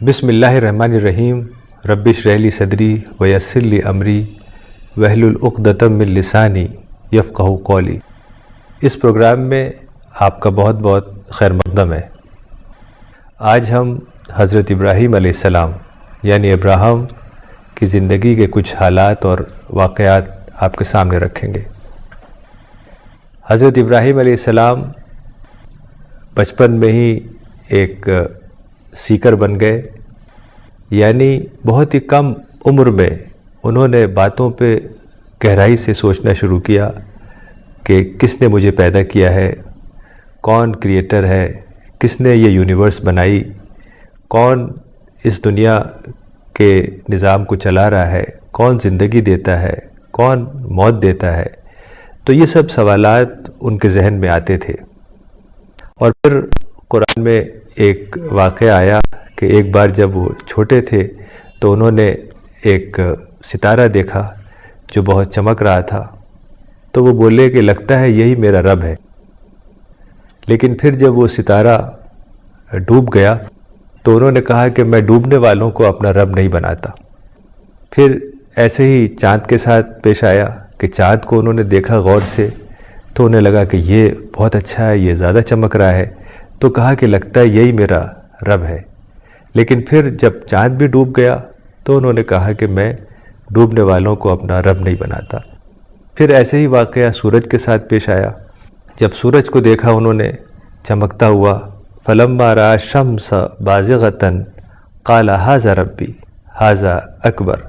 بسم اللہ الرحمن الرحیم رب اشرح لی صدری ویسر لی امری واحلل عقدۃ من لسانی یفقہوا قولی۔ اس پروگرام میں آپ کا بہت بہت خیر مقدم ہے۔ آج ہم حضرت ابراہیم علیہ السلام یعنی ابراہیم کی زندگی کے کچھ حالات اور واقعات آپ کے سامنے رکھیں گے۔ حضرت ابراہیم علیہ السلام بچپن میں ہی ایک سیکر بن گئے، یعنی بہت ہی کم عمر میں انہوں نے باتوں پہ گہرائی سے سوچنا شروع کیا کہ کس نے مجھے پیدا کیا ہے، کون کریٹر ہے، کس نے یہ یونیورس بنائی، کون اس دنیا کے نظام کو چلا رہا ہے، کون زندگی دیتا ہے، کون موت دیتا ہے۔ تو یہ سب سوالات ان کے ذہن میں آتے تھے۔ اور پھر قرآن میں ایک واقعہ آیا کہ ایک بار جب وہ چھوٹے تھے تو انہوں نے ایک ستارہ دیکھا جو بہت چمک رہا تھا، تو وہ بولے کہ لگتا ہے یہی میرا رب ہے۔ لیکن پھر جب وہ ستارہ ڈوب گیا تو انہوں نے کہا کہ میں ڈوبنے والوں کو اپنا رب نہیں بناتا۔ پھر ایسے ہی چاند کے ساتھ پیش آیا کہ چاند کو انہوں نے دیکھا غور سے تو انہیں لگا کہ یہ بہت اچھا ہے، یہ زیادہ چمک رہا ہے، تو کہا کہ لگتا ہے یہی میرا رب ہے۔ لیکن پھر جب چاند بھی ڈوب گیا تو انہوں نے کہا کہ میں ڈوبنے والوں کو اپنا رب نہیں بناتا۔ پھر ایسے ہی واقعہ سورج کے ساتھ پیش آیا۔ جب سورج کو دیکھا انہوں نے چمکتا ہوا، فلما رأى الشمس بازغة قال هذا ربی هذا اکبر،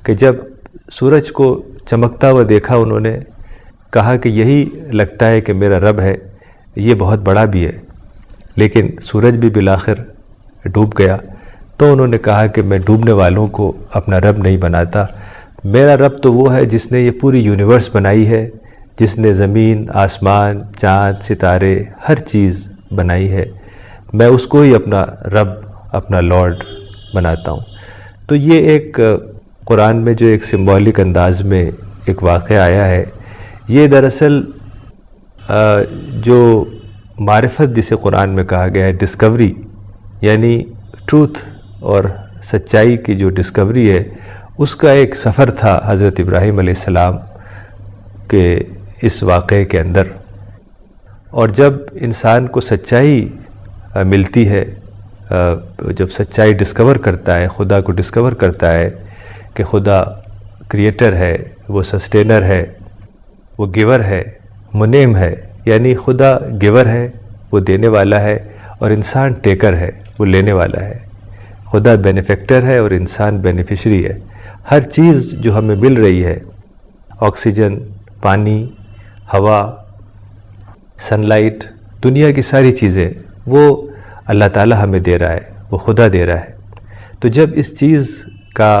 کہ جب سورج کو چمکتا ہوا دیکھا انہوں نے کہا کہ یہی لگتا ہے کہ میرا رب ہے، یہ بہت بڑا بھی ہے۔ لیکن سورج بھی بالآخر ڈوب گیا تو انہوں نے کہا کہ میں ڈوبنے والوں کو اپنا رب نہیں بناتا، میرا رب تو وہ ہے جس نے یہ پوری یونیورس بنائی ہے، جس نے زمین، آسمان، چاند، ستارے، ہر چیز بنائی ہے، میں اس کو ہی اپنا رب، اپنا لارڈ بناتا ہوں۔ تو یہ ایک قرآن میں جو ایک سمبولک انداز میں ایک واقعہ آیا ہے، یہ دراصل جو معرفت جسے قرآن میں کہا گیا ہے، ڈسکوری، یعنی ٹروتھ اور سچائی کی جو ڈسکوری ہے، اس کا ایک سفر تھا حضرت ابراہیم علیہ السلام کے اس واقعے کے اندر۔ اور جب انسان کو سچائی ملتی ہے، جب سچائی ڈسکور کرتا ہے، خدا کو ڈسکور کرتا ہے کہ خدا کریٹر ہے، وہ سسٹینر ہے، وہ گیور ہے، منعم ہے، یعنی خدا گیور ہے، وہ دینے والا ہے، اور انسان ٹیکر ہے، وہ لینے والا ہے۔ خدا بینیفیکٹر ہے اور انسان بینیفیشری ہے۔ ہر چیز جو ہمیں مل رہی ہے، آکسیجن، پانی، ہوا، سن لائٹ، دنیا کی ساری چیزیں، وہ اللہ تعالی ہمیں دے رہا ہے، وہ خدا دے رہا ہے۔ تو جب اس چیز کا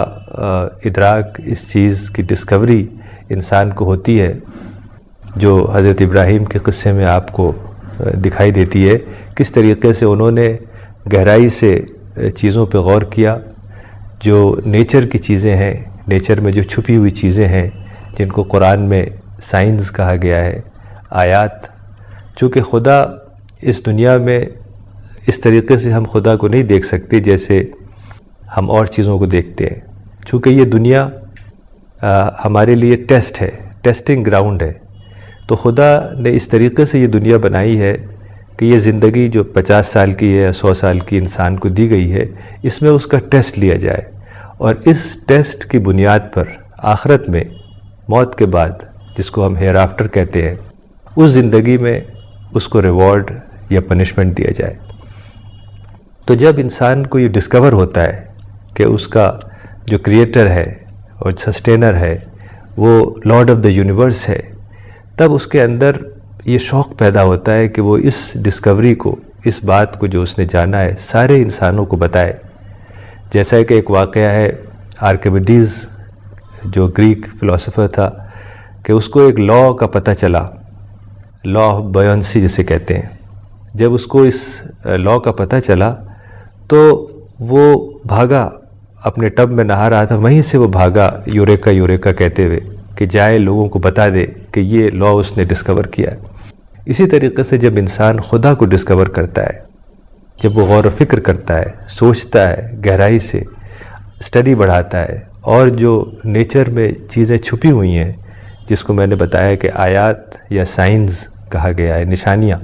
ادراک، اس چیز کی ڈسکوری انسان کو ہوتی ہے، جو حضرت ابراہیم کے قصے میں آپ کو دکھائی دیتی ہے، کس طریقے سے انہوں نے گہرائی سے چیزوں پہ غور کیا، جو نیچر کی چیزیں ہیں، نیچر میں جو چھپی ہوئی چیزیں ہیں، جن کو قرآن میں سائنس کہا گیا ہے، آیات۔ چونکہ خدا اس دنیا میں اس طریقے سے ہم خدا کو نہیں دیکھ سکتے جیسے ہم اور چیزوں کو دیکھتے ہیں، چونکہ یہ دنیا ہمارے لیے ٹیسٹ ہے، ٹیسٹنگ گراؤنڈ ہے۔ تو خدا نے اس طریقے سے یہ دنیا بنائی ہے کہ یہ زندگی جو 50 سال کی ہے یا 100 سال کی انسان کو دی گئی ہے، اس میں اس کا ٹیسٹ لیا جائے، اور اس ٹیسٹ کی بنیاد پر آخرت میں، موت کے بعد، جس کو ہم ہیئر آفٹر کہتے ہیں، اس زندگی میں اس کو ریوارڈ یا پنشمنٹ دیا جائے۔ تو جب انسان کو یہ ڈسکور ہوتا ہے کہ اس کا جو کریٹر ہے اور سسٹینر ہے، وہ لارڈ آف دا یونیورس ہے، تب اس کے اندر یہ شوق پیدا ہوتا ہے کہ وہ اس ڈسکوری کو، اس بات کو جو اس نے جانا ہے، سارے انسانوں کو بتائے۔ جیسا کہ ایک واقعہ ہے آرکیمیڈیز، جو گریک فلاسفر تھا، کہ اس کو ایک لا کا پتہ چلا، لا آف بایونسی جسے کہتے ہیں۔ جب اس کو اس لا کا پتہ چلا تو وہ بھاگا، اپنے ٹب میں نہا رہا تھا، وہیں سے وہ بھاگا یوریکا یوریکا کہتے ہوئے کہ جائے لوگوں کو بتا دے کہ یہ لا اس نے ڈسکور کیا ہے۔ اسی طریقے سے جب انسان خدا کو ڈسکور کرتا ہے جب وہ غور و فکر کرتا ہے، سوچتا ہے گہرائی سے، اسٹڈی بڑھاتا ہے، اور جو نیچر میں چیزیں چھپی ہوئی ہیں جس کو میں نے بتایا کہ آیات یا سائنز کہا گیا ہے، نشانیاں،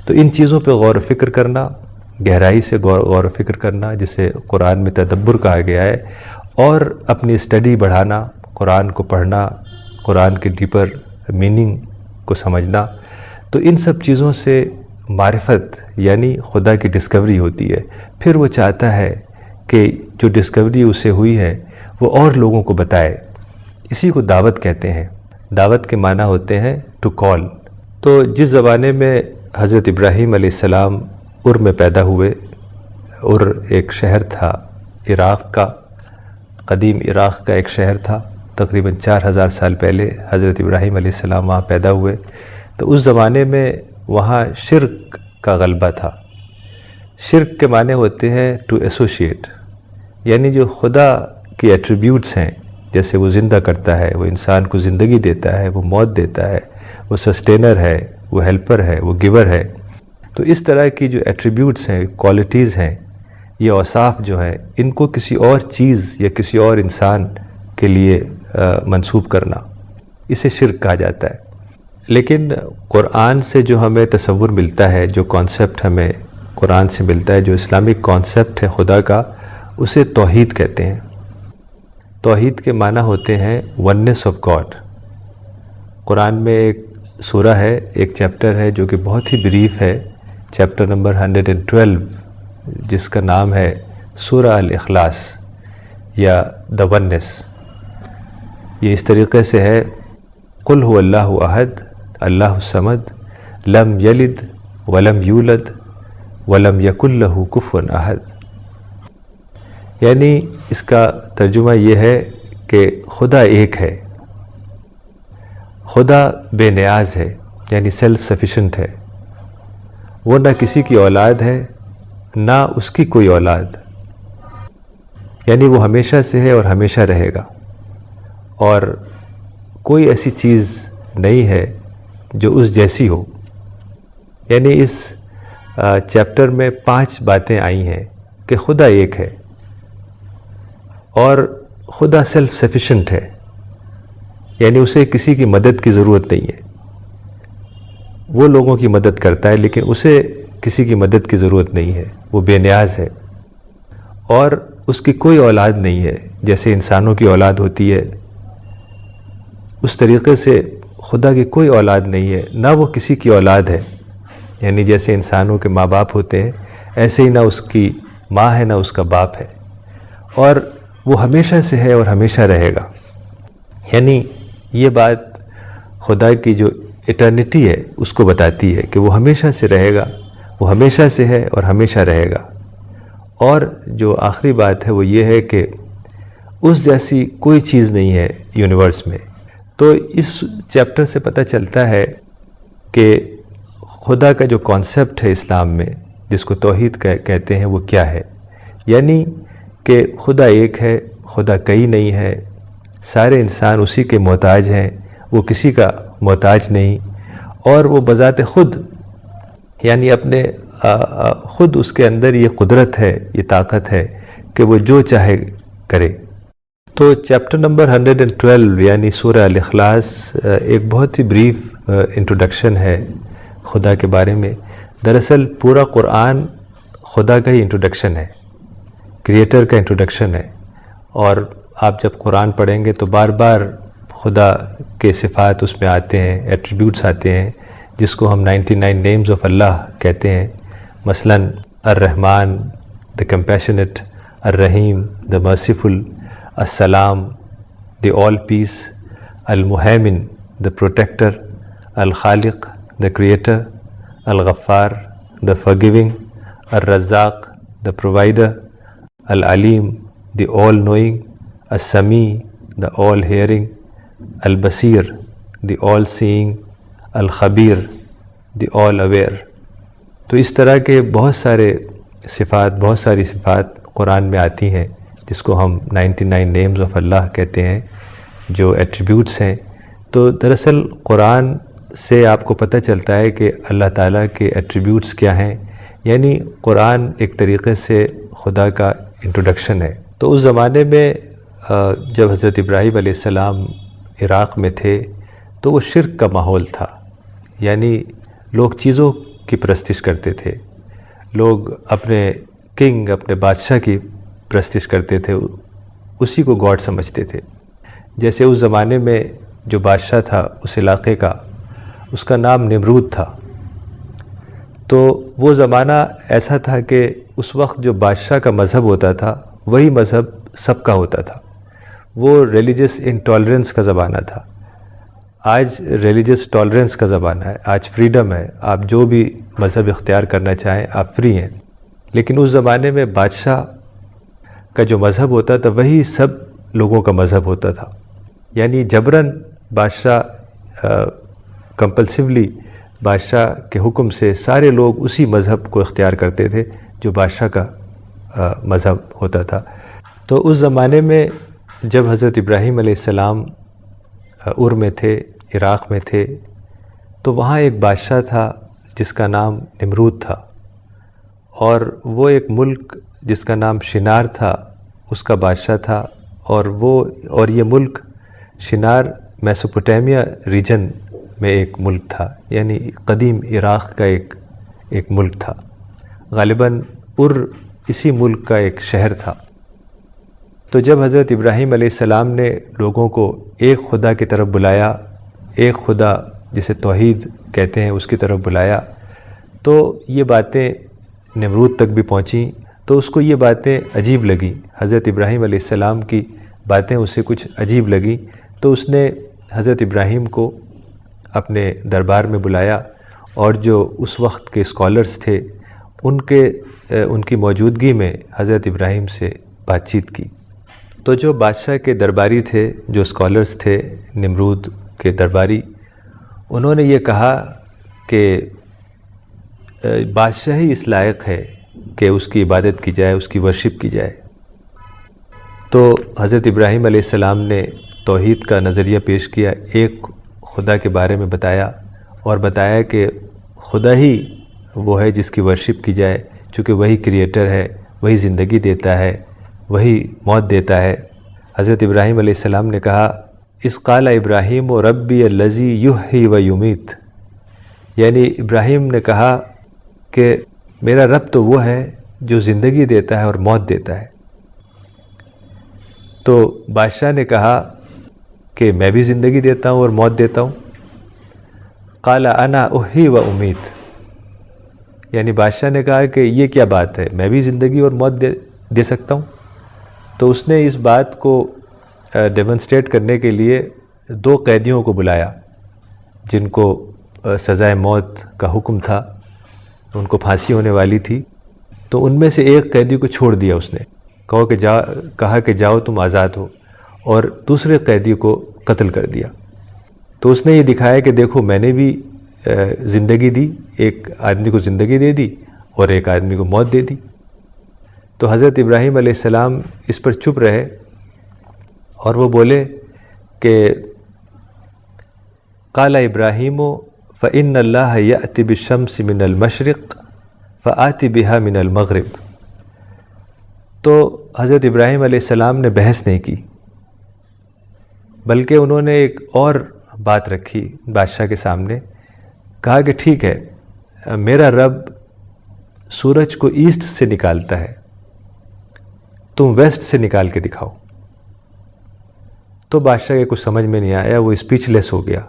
تو ان چیزوں پہ غور و فکر کرنا، گہرائی سے غور و فکر کرنا جسے قرآن میں تدبر کہا گیا ہے، اور اپنی اسٹڈی بڑھانا، قرآن کو پڑھنا، قرآن کے ڈیپر میننگ کو سمجھنا، تو ان سب چیزوں سے معرفت یعنی خدا کی ڈسکوری ہوتی ہے۔ پھر وہ چاہتا ہے کہ جو ڈسکوری اسے ہوئی ہے وہ اور لوگوں کو بتائے۔ اسی کو دعوت کہتے ہیں۔ دعوت کے معنی ہوتے ہیں ٹو کال۔ تو جس زمانے میں حضرت ابراہیم علیہ السلام ار میں پیدا ہوئے، ار ایک شہر تھا عراق کا، قدیم عراق کا ایک شہر تھا، تقریباً 4000 سال پہلے حضرت ابراہیم علیہ السلام وہاں پیدا ہوئے، تو اس زمانے میں وہاں شرک کا غلبہ تھا۔ شرک کے معنی ہوتے ہیں ٹو ایسوشیٹ، یعنی جو خدا کی ایٹریبیوٹس ہیں، جیسے وہ زندہ کرتا ہے، وہ انسان کو زندگی دیتا ہے، وہ موت دیتا ہے، وہ سسٹینر ہے، وہ ہیلپر ہے، وہ گیور ہے، تو اس طرح کی جو ایٹریبیوٹس ہیں، کوالٹیز ہیں، یہ اوصاف جو ہیں، ان کو کسی اور چیز یا کسی اور انسان کے لیے منسوب کرنا، اسے شرک کہا جاتا ہے۔ لیکن قرآن سے جو ہمیں تصور ملتا ہے، جو کانسیپٹ ہمیں قرآن سے ملتا ہے، جو اسلامک کانسیپٹ ہے خدا کا، اسے توحید کہتے ہیں۔ توحید کے معنی ہوتے ہیں وننس آف گاڈ۔ قرآن میں ایک سورہ ہے، ایک چیپٹر ہے جو کہ بہت ہی بریف ہے، چیپٹر نمبر 112، جس کا نام ہے سورہ الاخلاص یا دا وننس۔ یہ اس طریقے سے ہے، قل هو اللہ احد اللہ الصمد لم یلد ولم یولد ولم یکن لہ کفوا احد۔ یعنی اس کا ترجمہ یہ ہے کہ خدا ایک ہے، خدا بے نیاز ہے، یعنی سیلف سفیشنٹ ہے، وہ نہ کسی کی اولاد ہے نہ اس کی کوئی اولاد، یعنی وہ ہمیشہ سے ہے اور ہمیشہ رہے گا، اور کوئی ایسی چیز نہیں ہے جو اس جیسی ہو۔ یعنی اس چیپٹر میں 5 باتیں آئی ہیں کہ خدا ایک ہے، اور خدا سیلف سفیشنٹ ہے، یعنی اسے کسی کی مدد کی ضرورت نہیں ہے۔ وہ لوگوں کی مدد کرتا ہے لیکن اسے کسی کی مدد کی ضرورت نہیں ہے، وہ بے نیاز ہے، اور اس کی کوئی اولاد نہیں ہے۔ جیسے انسانوں کی اولاد ہوتی ہے، اس طریقے سے خدا کی کوئی اولاد نہیں ہے، نہ وہ کسی کی اولاد ہے، یعنی جیسے انسانوں کے ماں باپ ہوتے ہیں، ایسے ہی نہ اس کی ماں ہے نہ اس کا باپ ہے، اور وہ ہمیشہ سے ہے اور ہمیشہ رہے گا۔ یعنی یہ بات خدا کی جو ایٹرنیٹی ہے اس کو بتاتی ہے کہ وہ ہمیشہ سے رہے گا، وہ ہمیشہ سے ہے اور ہمیشہ رہے گا۔ اور جو آخری بات ہے وہ یہ ہے کہ اس جیسی کوئی چیز نہیں ہے یونیورس میں۔ تو اس چیپٹر سے پتہ چلتا ہے کہ خدا کا جو کانسیپٹ ہے اسلام میں، جس کو توحید کہتے ہیں، وہ کیا ہے۔ یعنی کہ خدا ایک ہے، خدا کئی نہیں ہے، سارے انسان اسی کے محتاج ہیں، وہ کسی کا محتاج نہیں، اور وہ بذات خود، یعنی اپنے خود اس کے اندر یہ قدرت ہے، یہ طاقت ہے کہ وہ جو چاہے کرے۔ تو چیپٹر نمبر 112 یعنی سورہ الاخلاص ایک بہت ہی بریف انٹروڈکشن ہے خدا کے بارے میں۔ دراصل پورا قرآن خدا کا ہی انٹروڈکشن ہے، کریٹر کا انٹروڈکشن ہے، اور آپ جب قرآن پڑھیں گے تو بار بار خدا کے صفات اس میں آتے ہیں، ایٹریبیوٹس آتے ہیں، جس کو ہم 99 نیمز آف اللہ کہتے ہیں۔ مثلا الرحمن the compassionate، الرحیم the merciful، السلام the all peace، المہیمن the protector، Khaliq the creator، Ghaffar the forgiving، Razzaq the provider، Aleem the all knowing، السمیع the all hearing، البصیر the all seeing، الخبیر the all aware۔ تو اس طرح کے بہت ساری صفات قرآن میں آتی ہیں، جس کو ہم 99 نیمز آف اللہ کہتے ہیں، جو ایٹریبیوٹس ہیں۔ تو دراصل قرآن سے آپ کو پتہ چلتا ہے کہ اللہ تعالیٰ کے ایٹریبیوٹس کیا ہیں، یعنی قرآن ایک طریقے سے خدا کا انٹروڈکشن ہے۔ تو اس زمانے میں جب حضرت ابراہیم علیہ السلام عراق میں تھے تو وہ شرک کا ماحول تھا، یعنی لوگ چیزوں کی پرستش کرتے تھے، لوگ اپنے کنگ، اپنے بادشاہ کی پرستش کرتے تھے، اسی کو گاڈ سمجھتے تھے۔ جیسے اس زمانے میں جو بادشاہ تھا اس علاقے کا، اس کا نام نمرود تھا۔ تو وہ زمانہ ایسا تھا کہ اس وقت جو بادشاہ کا مذہب ہوتا تھا وہی مذہب سب کا ہوتا تھا، وہ ریلیجس انٹالرنس کا زمانہ تھا۔ آج ریلیجس ٹالرنس کا زمانہ ہے، آج فریڈم ہے، آپ جو بھی مذہب اختیار کرنا چاہیں آپ فری ہیں۔ لیکن اس زمانے میں بادشاہ کا جو مذہب ہوتا تھا وہی سب لوگوں کا مذہب ہوتا تھا، یعنی جبراً بادشاہ کمپلسولی بادشاہ کے حکم سے سارے لوگ اسی مذہب کو اختیار کرتے تھے جو بادشاہ کا مذہب ہوتا تھا۔ تو اس زمانے میں جب حضرت ابراہیم علیہ السلام ار میں تھے، عراق میں تھے، تو وہاں ایک بادشاہ تھا جس کا نام نمرود تھا، اور وہ ایک ملک جس کا نام شنار تھا اس کا بادشاہ تھا، اور یہ ملک شنار میسوپوٹیمیا ریجن میں ایک ملک تھا، یعنی قدیم عراق کا ایک ملک تھا۔ غالباً ار اسی ملک کا ایک شہر تھا۔ تو جب حضرت ابراہیم علیہ السلام نے لوگوں کو ایک خدا کی طرف بلایا، ایک خدا جسے توحید کہتے ہیں اس کی طرف بلایا، تو یہ باتیں نمرود تک بھی پہنچیں، تو اس کو یہ باتیں عجیب لگیں، حضرت ابراہیم علیہ السلام کی باتیں اسے کچھ عجیب لگیں۔ تو اس نے حضرت ابراہیم کو اپنے دربار میں بلایا، اور جو اس وقت کے اسکالرز تھے ان کی موجودگی میں حضرت ابراہیم سے بات چیت کی۔ تو جو بادشاہ کے درباری تھے، جو اسکالرز تھے نمرود کے درباری، انہوں نے یہ کہا کہ بادشاہ ہی اس لائق ہے کہ اس کی عبادت کی جائے، اس کی ورشپ کی جائے۔ تو حضرت ابراہیم علیہ السلام نے توحید کا نظریہ پیش کیا، ایک خدا کے بارے میں بتایا، اور بتایا کہ خدا ہی وہ ہے جس کی ورشپ کی جائے، چونکہ وہی کریٹر ہے، وہی زندگی دیتا ہے، وہی موت دیتا ہے۔ حضرت ابراہیم علیہ السلام نے کہا، اذ قال ابراہیم و ربی الذی یحیی و یمیت، یعنی ابراہیم نے کہا کہ میرا رب تو وہ ہے جو زندگی دیتا ہے اور موت دیتا ہے۔ تو بادشاہ نے کہا کہ میں بھی زندگی دیتا ہوں اور موت دیتا ہوں۔ قال انا احیی و امیت، یعنی بادشاہ نے کہا کہ یہ کیا بات ہے، میں بھی زندگی اور موت دے سکتا ہوں۔ تو اس نے اس بات کو ڈیمونسٹریٹ کرنے کے لیے 2 قیدیوں کو بلایا جن کو سزائے موت کا حکم تھا، ان کو پھانسی ہونے والی تھی۔ تو ان میں سے ایک قیدی کو چھوڑ دیا اس نے، کہا کہ جاؤ تم آزاد ہو، اور دوسرے قیدی کو قتل کر دیا۔ تو اس نے یہ دکھایا کہ دیکھو میں نے بھی زندگی دی، ایک آدمی کو زندگی دے دی اور ایک آدمی کو موت دے دی۔ تو حضرت ابراہیم علیہ السلام اس پر چپ رہے، اور وہ بولے کہ قال ابراہیم فإن اللہ یأتی بالشمس من المشرق فآتی بها من المغرب۔ تو حضرت ابراہیم علیہ السلام نے بحث نہیں کی، بلکہ انہوں نے ایک اور بات رکھی بادشاہ کے سامنے، کہا کہ ٹھیک ہے، میرا رب سورج کو ایسٹ سے نکالتا ہے، تم ویسٹ سے نکال کے دکھاؤ۔ تو بادشاہ کے کچھ سمجھ میں نہیں آیا، وہ اسپیچ لیس ہو گیا۔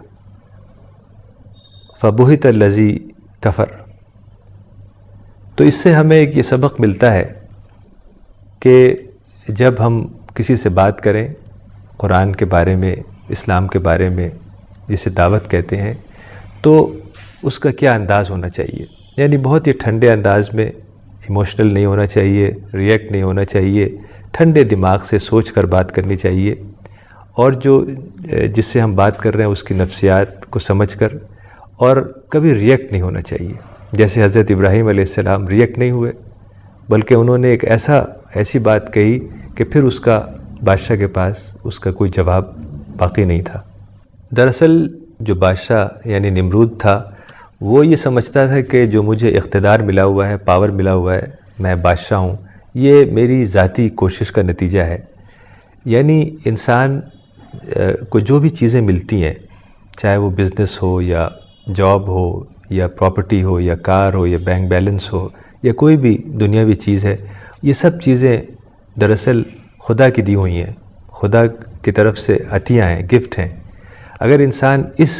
فبہت الذی کفر۔ تو اس سے ہمیں ایک یہ سبق ملتا ہے کہ جب ہم کسی سے بات کریں قرآن کے بارے میں، اسلام کے بارے میں، جسے دعوت کہتے ہیں، تو اس کا کیا انداز ہونا چاہیے، یعنی بہت ہی ٹھنڈے انداز میں، ایموشنل نہیں ہونا چاہیے، ریئیکٹ نہیں ہونا چاہیے، ٹھنڈے دماغ سے سوچ کر بات کرنی چاہیے، اور جس سے ہم بات کر رہے ہیں اس کی نفسیات کو سمجھ کر، اور کبھی ریئیکٹ نہیں ہونا چاہیے۔ جیسے حضرت ابراہیم علیہ السلام ریئیکٹ نہیں ہوئے، بلکہ انہوں نے ایک ایسی بات کہی کہ پھر اس کا بادشاہ کے پاس اس کا کوئی جواب باقی نہیں تھا۔ دراصل جو بادشاہ یعنی نمرود تھا، وہ یہ سمجھتا تھا کہ جو مجھے اقتدار ملا ہوا ہے، پاور ملا ہوا ہے، میں بادشاہ ہوں، یہ میری ذاتی کوشش کا نتیجہ ہے۔ یعنی انسان کو جو بھی چیزیں ملتی ہیں، چاہے وہ بزنس ہو یا جاب ہو یا پراپرٹی ہو یا کار ہو یا بینک بیلنس ہو یا کوئی بھی دنیاوی چیز ہے، یہ سب چیزیں دراصل خدا کی دی ہوئی ہیں، خدا کی طرف سے عطیہ ہیں، گفٹ ہیں۔ اگر انسان اس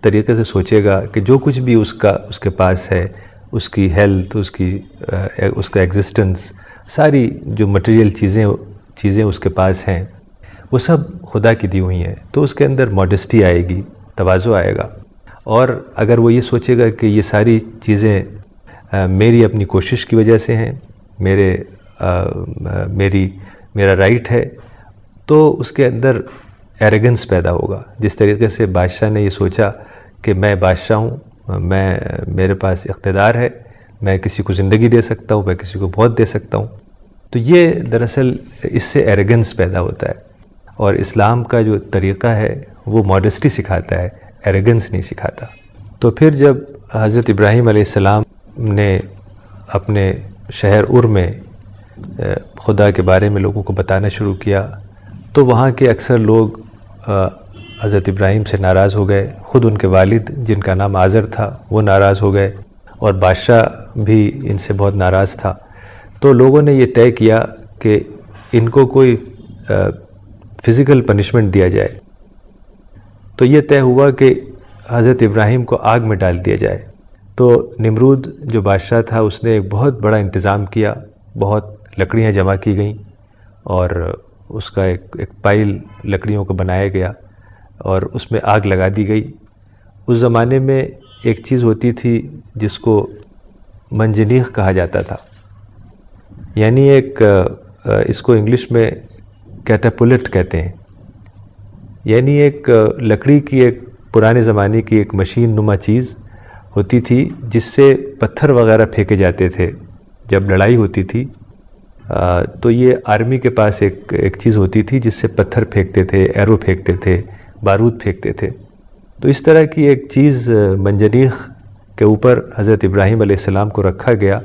طریقے سے سوچے گا کہ جو کچھ بھی اس کے پاس ہے، اس کی ہیلتھ، اس کا ایگزسٹنس، ساری جو مٹیریل چیزیں اس کے پاس ہیں، وہ سب خدا کی دی ہوئی ہیں، تو اس کے اندر ماڈسٹی آئے گی، تواضع آئے گا۔ اور اگر وہ یہ سوچے گا کہ یہ ساری چیزیں میری اپنی کوشش کی وجہ سے ہیں، میرا رائٹ ہے، تو اس کے اندر ایروگنس پیدا ہوگا۔ جس طریقے سے بادشاہ نے یہ سوچا کہ میں بادشاہ ہوں، میرے پاس اقتدار ہے، میں کسی کو زندگی دے سکتا ہوں، میں کسی کو موت دے سکتا ہوں، تو یہ دراصل اس سے ایروگنس پیدا ہوتا ہے۔ اور اسلام کا جو طریقہ ہے وہ ماڈسٹی سکھاتا ہے، ایروگنس نہیں سکھاتا۔ تو پھر جب حضرت ابراہیم علیہ السلام نے اپنے شہر ار میں خدا کے بارے میں لوگوں کو بتانا شروع کیا، تو وہاں کے اکثر لوگ حضرت ابراہیم سے ناراض ہو گئے۔ خود ان کے والد جن کا نام آزر تھا وہ ناراض ہو گئے، اور بادشاہ بھی ان سے بہت ناراض تھا۔ تو لوگوں نے یہ طے کیا کہ ان کو کوئی فزیکل پنشمنٹ دیا جائے۔ تو یہ طے ہوا کہ حضرت ابراہیم کو آگ میں ڈال دیا جائے۔ تو نمرود جو بادشاہ تھا اس نے ایک بہت بڑا انتظام کیا، بہت لکڑیاں جمع کی گئیں، اور اس کا ایک پائل لکڑیوں کو بنایا گیا اور اس میں آگ لگا دی گئی۔ اس زمانے میں ایک چیز ہوتی تھی جس کو منجنیق کہا جاتا تھا، یعنی اس کو انگلش میں کیٹاپلٹ کہتے ہیں، یعنی ایک لکڑی کی ایک پرانے زمانے کی ایک مشین نما چیز ہوتی تھی جس سے پتھر وغیرہ پھینکے جاتے تھے۔ جب لڑائی ہوتی تھی تو یہ آرمی کے پاس ایک چیز ہوتی تھی جس سے پتھر پھینکتے تھے، ایرو پھینکتے تھے، بارود پھینکتے تھے۔ تو اس طرح کی ایک چیز منجنیق کے اوپر حضرت ابراہیم علیہ السلام کو رکھا گیا،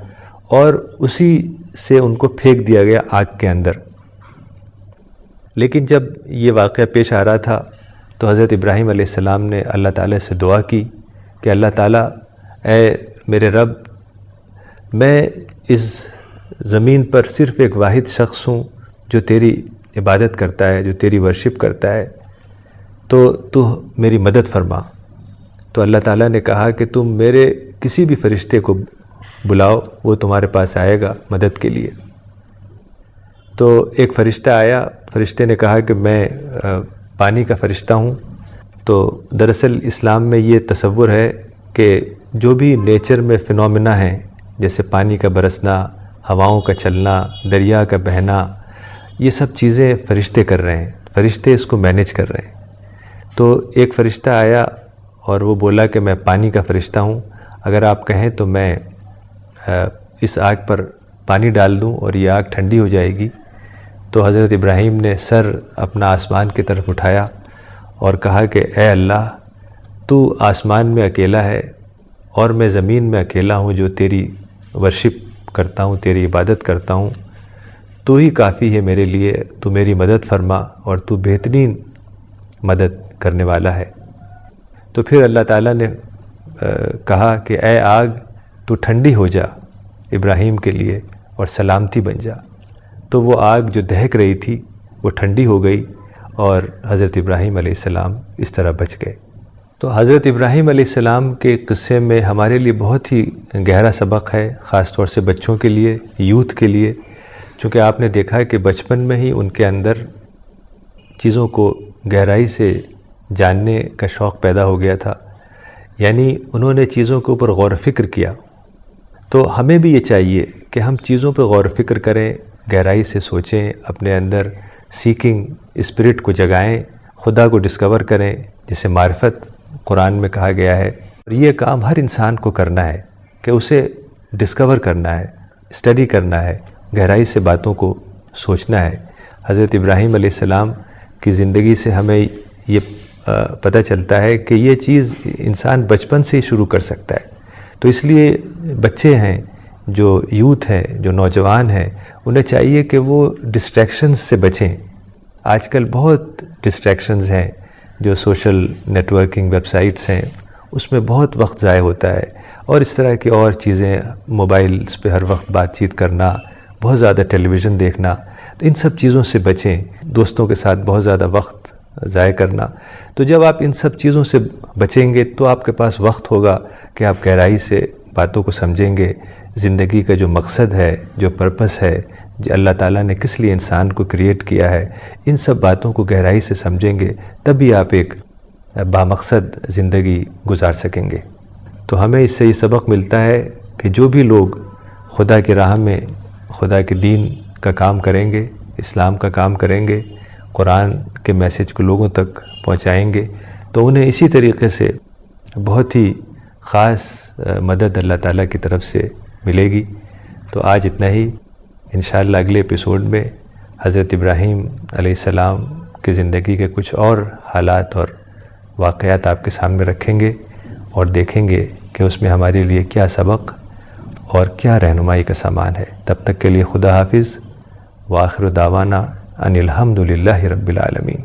اور اسی سے ان کو پھینک دیا گیا آگ کے اندر۔ لیکن جب یہ واقعہ پیش آ رہا تھا تو حضرت ابراہیم علیہ السلام نے اللہ تعالیٰ سے دعا کی کہ اللہ تعالیٰ، اے میرے رب، میں اس زمین پر صرف ایک واحد شخص ہوں جو تیری عبادت کرتا ہے، جو تیری ورشپ کرتا ہے، تو میری مدد فرما۔ تو اللہ تعالیٰ نے کہا کہ تم میرے کسی بھی فرشتے کو بلاؤ، وہ تمہارے پاس آئے گا مدد کے لیے۔ تو ایک فرشتہ آیا، فرشتے نے کہا کہ میں پانی کا فرشتہ ہوں۔ تو دراصل اسلام میں یہ تصور ہے کہ جو بھی نیچر میں فینومینا ہیں، جیسے پانی کا برسنا، ہواؤں کا چلنا، دریا کا بہنا، یہ سب چیزیں فرشتے کر رہے ہیں، فرشتے اس کو مینیج کر رہے ہیں۔ تو ایک فرشتہ آیا اور وہ بولا کہ میں پانی کا فرشتہ ہوں، اگر آپ کہیں تو میں اس آگ پر پانی ڈال دوں اور یہ آگ ٹھنڈی ہو جائے گی۔ تو حضرت ابراہیم نے سر اپنا آسمان کی طرف اٹھایا اور کہا کہ اے اللہ، تو آسمان میں اکیلا ہے اور میں زمین میں اکیلا ہوں جو تیری ورشپ کرتا ہوں، تیری عبادت کرتا ہوں، تو ہی کافی ہے میرے لیے، تو میری مدد فرما اور تو بہترین مدد کرنے والا ہے۔ تو پھر اللہ تعالیٰ نے کہا کہ اے آگ، تو ٹھنڈی ہو جا ابراہیم کے لیے اور سلامتی بن جا۔ تو وہ آگ جو دہک رہی تھی وہ ٹھنڈی ہو گئی اور حضرت ابراہیم علیہ السلام اس طرح بچ گئے۔ تو حضرت ابراہیم علیہ السلام کے قصے میں ہمارے لیے بہت ہی گہرا سبق ہے، خاص طور سے بچوں کے لیے، یوتھ کے لیے، چونکہ آپ نے دیکھا ہے کہ بچپن میں ہی ان کے اندر چیزوں کو گہرائی سے جاننے کا شوق پیدا ہو گیا تھا، یعنی انہوں نے چیزوں کے اوپر غور و فکر کیا۔ تو ہمیں بھی یہ چاہیے کہ ہم چیزوں پہ غور و فکر کریں، گہرائی سے سوچیں، اپنے اندر سیکنگ اسپرٹ کو جگائیں، خدا کو ڈسکور کریں، جسے معرفت قرآن میں کہا گیا ہے۔ اور یہ کام ہر انسان کو کرنا ہے کہ اسے ڈسکور کرنا ہے، اسٹڈی کرنا ہے، گہرائی سے باتوں کو سوچنا ہے۔ حضرت ابراہیم علیہ السلام کی زندگی سے ہمیں یہ پتہ چلتا ہے کہ یہ چیز انسان بچپن سے ہی شروع کر سکتا ہے۔ تو اس لیے بچے ہیں، جو یوتھ ہیں، جو نوجوان ہیں، انہیں چاہیے کہ وہ ڈسٹریکشنز سے بچیں۔ آج کل بہت ڈسٹریکشنز ہیں، جو social networking websites ہیں، اس میں بہت وقت ضائع ہوتا ہے، اور اس طرح کی اور چیزیں، موبائلز پہ ہر وقت بات چیت کرنا، بہت زیادہ ٹیلی ویژن دیکھنا، تو ان سب چیزوں سے بچیں۔ دوستوں کے ساتھ بہت زیادہ وقت ضائع کرنا، تو جب آپ ان سب چیزوں سے بچیں گے تو آپ کے پاس وقت ہوگا کہ آپ گہرائی سے باتوں کو سمجھیں گے، زندگی کا جو مقصد ہے، جو پرپس ہے، جو اللہ تعالیٰ نے کس لیے انسان کو کریٹ کیا ہے، ان سب باتوں کو گہرائی سے سمجھیں گے، تبھی آپ ایک بامقصد زندگی گزار سکیں گے۔ تو ہمیں اس سے یہ سبق ملتا ہے کہ جو بھی لوگ خدا کی راہ میں خدا کے دین کا کام کریں گے، اسلام کا کام کریں گے، قرآن کے میسیج کو لوگوں تک پہنچائیں گے، تو انہیں اسی طریقے سے بہت ہی خاص مدد اللہ تعالیٰ کی طرف سے ملے گی۔ تو آج اتنا ہی، انشاءاللہ اگلے ایپیسوڈ میں حضرت ابراہیم علیہ السلام کی زندگی کے کچھ اور حالات اور واقعات آپ کے سامنے رکھیں گے، اور دیکھیں گے کہ اس میں ہمارے لیے کیا سبق اور کیا رہنمائی کا سامان ہے۔ تب تک کے لیے خدا حافظ، وآخر دعوانا ان الحمد للہ رب العالمین۔